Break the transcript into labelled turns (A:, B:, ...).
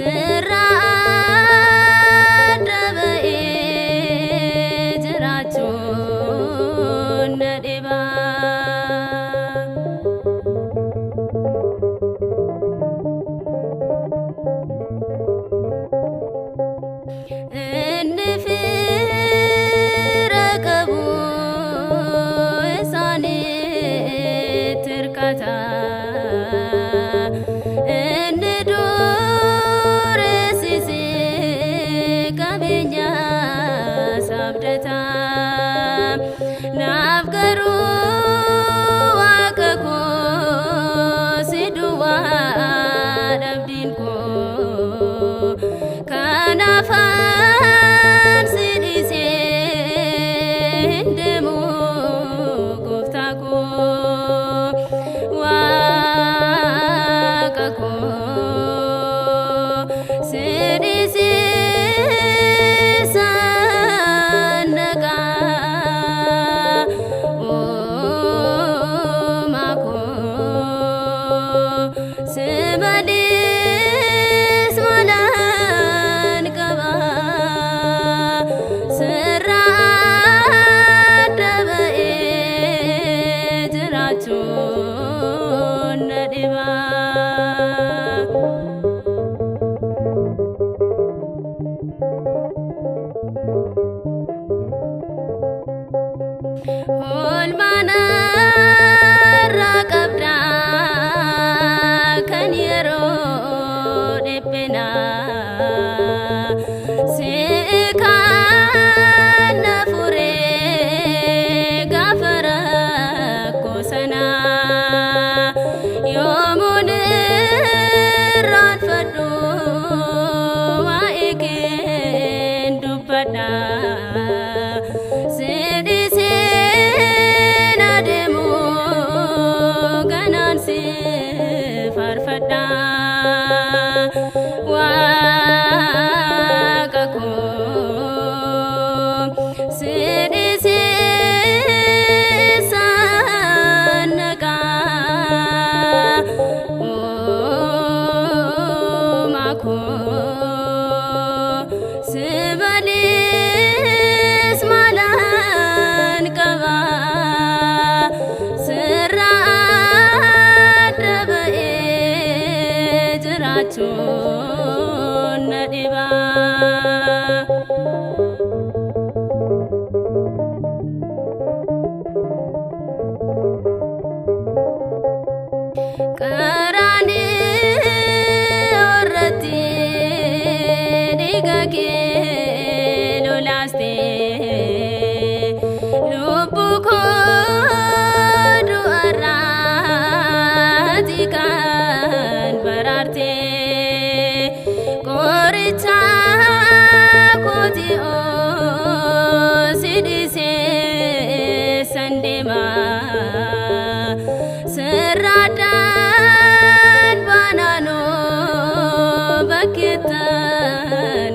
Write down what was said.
A: sirra dabe jiraachuun na dhiba. Inni fira qabu isaaniitti hirkata. Inni dureessise qabeenya sabdata. Naaf garuu Waaqa koo si duwwaa dhabdiin koo. Kanaafan si dhiisee deemu gooftaa koo Waaqa koo si dhiisee sannaqaa uumaa koo si malees malaan qaba. Sirra dabe jiraachuun na dhiba. Oolmaa narraa qabda kan yeroo dhiphinaa. Si kan na furee gaafa rakkoo sanaa. Yoomuun irraanfadhu waa'ee kee dubbadha. Si dhiisee na deemu ganaan si faarfadha. Waaqa koo si dhiisee sannaqaa uumaa koo si malees malaan qaba. Sirra dabe jiraachuun na dhiba. Qaraanii irratti dhiiga kee lolaastee lubbuu koo du'arraa kan baraartee. Qoricha kooti si dhiisee sandeema. Sirraadhaan baanaanoo bakkeettan